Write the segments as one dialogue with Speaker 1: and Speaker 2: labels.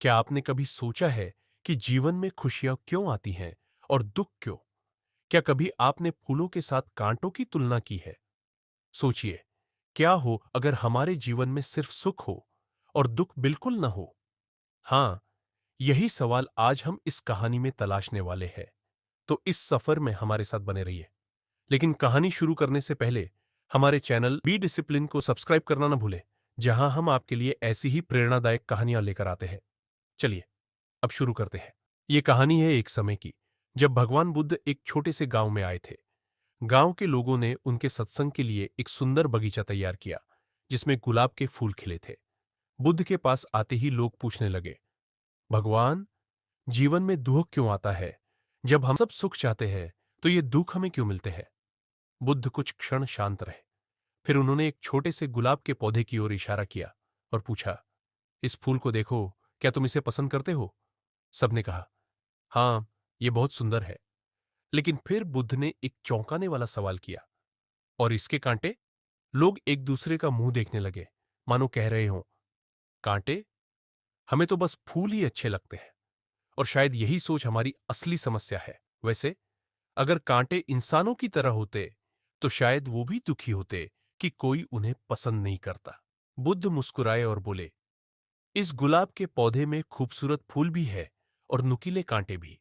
Speaker 1: क्या आपने कभी सोचा है कि जीवन में खुशियां क्यों आती हैं और दुख क्यों? क्या कभी आपने फूलों के साथ कांटों की तुलना की है? सोचिए, क्या हो अगर हमारे जीवन में सिर्फ सुख हो और दुख बिल्कुल न हो? हाँ, यही सवाल आज हम इस कहानी में तलाशने वाले हैं। तो इस सफर में हमारे साथ बने रहिए। लेकिन कहानी शुरू करने से पहले हमारे चैनल बी डिसिप्लिन को सब्सक्राइब करना न भूलें, जहां हम आपके लिए ऐसी ही प्रेरणादायक कहानियां लेकर आते हैं। चलिए, अब शुरू करते हैं। ये कहानी है एक समय की, जब भगवान बुद्ध एक छोटे से गांव में आए थे। गांव के लोगों ने उनके सत्संग के लिए एक सुंदर बगीचा तैयार किया, जिसमें गुलाब के फूल खिले थे। बुद्ध के पास आते ही लोग पूछने लगे, भगवान, जीवन में दुख क्यों आता है? जब हम सब सुख चाहते हैं, तो ये दुख हमें क्यों मिलते हैं? बुद्ध कुछ क्षण शांत रहे। फिर उन्होंने एक छोटे से गुलाब के पौधे की ओर इशारा किया और पूछा, इस फूल को देखो, क्या तुम इसे पसंद करते हो? सबने कहा, हाँ, ये बहुत सुंदर है। लेकिन फिर बुद्ध ने एक चौंकाने वाला सवाल किया, और इसके कांटे? लोग एक दूसरे का मुंह देखने लगे, मानो कह रहे हों, कांटे? हमें तो बस फूल ही अच्छे लगते हैं। और शायद यही सोच हमारी असली समस्या है। वैसे, अगर कांटे इंसानों की तरह होते, तो शायद वो भी दुखी होते कि कोई उन्हें पसंद नहीं करता। बुद्ध मुस्कुराए और बोले, इस गुलाब के पौधे में खूबसूरत फूल भी है और नुकीले कांटे भी।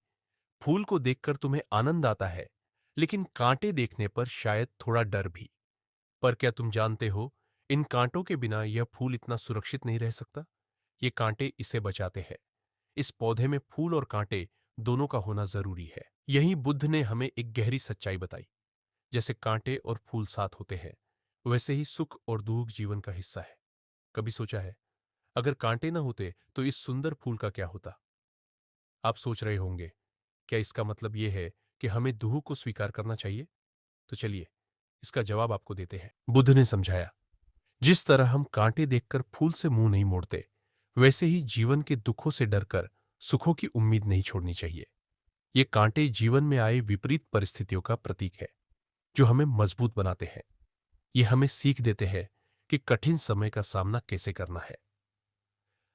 Speaker 1: फूल को देखकर तुम्हें आनंद आता है, लेकिन कांटे देखने पर शायद थोड़ा डर भी। पर क्या तुम जानते हो, इन कांटों के बिना यह फूल इतना सुरक्षित नहीं रह सकता। ये कांटे इसे बचाते हैं। इस पौधे में फूल और कांटे दोनों का होना जरूरी है। यही बुद्ध ने हमें एक गहरी सच्चाई बताई। जैसे कांटे और फूल साथ होते हैं, वैसे ही सुख और दुख जीवन का हिस्सा है। कभी सोचा है, अगर कांटे न होते तो इस सुंदर फूल का क्या होता? आप सोच रहे होंगे, क्या इसका मतलब यह है कि हमें दुख को स्वीकार करना चाहिए? तो चलिए, इसका जवाब आपको देते हैं। बुद्ध ने समझाया, जिस तरह हम कांटे देखकर फूल से मुंह नहीं मोड़ते, वैसे ही जीवन के दुखों से डरकर सुखों की उम्मीद नहीं छोड़नी चाहिए। ये कांटे जीवन में आए विपरीत परिस्थितियों का प्रतीक है, जो हमें मजबूत बनाते हैं। ये हमें सीख देते हैं कि कठिन समय का सामना कैसे करना है।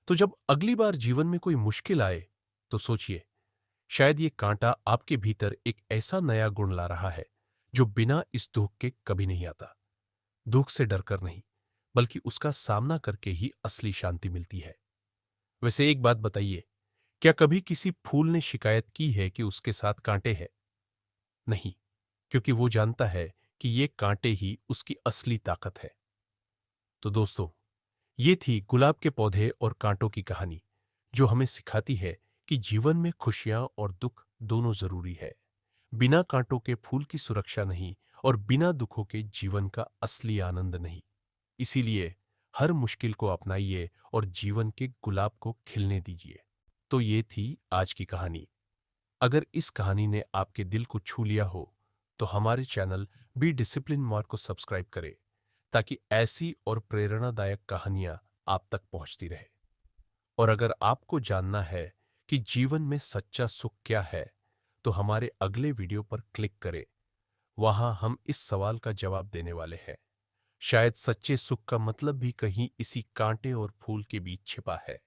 Speaker 1: तो जब अगली बार जीवन में कोई मुश्किल आए, तो सोचिए, शायद ये कांटा आपके भीतर एक ऐसा नया गुण ला रहा है, जो बिना इस दुख के कभी नहीं आता। दुख से डरकर नहीं, बल्कि उसका सामना करके ही असली शांति मिलती है। वैसे एक बात बताइए, क्या कभी किसी फूल ने शिकायत की है कि उसके साथ कांटे हैं? नहीं, क्योंकि वो जानता है कि ये कांटे ही उसकी असली ताकत है। तो दोस्तों, ये थी गुलाब के पौधे और कांटों की कहानी, जो हमें सिखाती है कि जीवन में खुशियां और दुख दोनों जरूरी है। बिना कांटों के फूल की सुरक्षा नहीं, और बिना दुखों के जीवन का असली आनंद नहीं। इसीलिए हर मुश्किल को अपनाइए और जीवन के गुलाब को खिलने दीजिए। तो ये थी आज की कहानी। अगर इस कहानी ने आपके दिल को छू लिया हो, तो हमारे चैनल बी डिसिप्लिन मार्क को सब्सक्राइब करें, ताकि ऐसी और प्रेरणादायक कहानियां आप तक पहुंचती रहे। और अगर आपको जानना है कि जीवन में सच्चा सुख क्या है, तो हमारे अगले वीडियो पर क्लिक करें। वहां हम इस सवाल का जवाब देने वाले हैं। शायद सच्चे सुख का मतलब भी कहीं इसी कांटे और फूल के बीच छिपा है।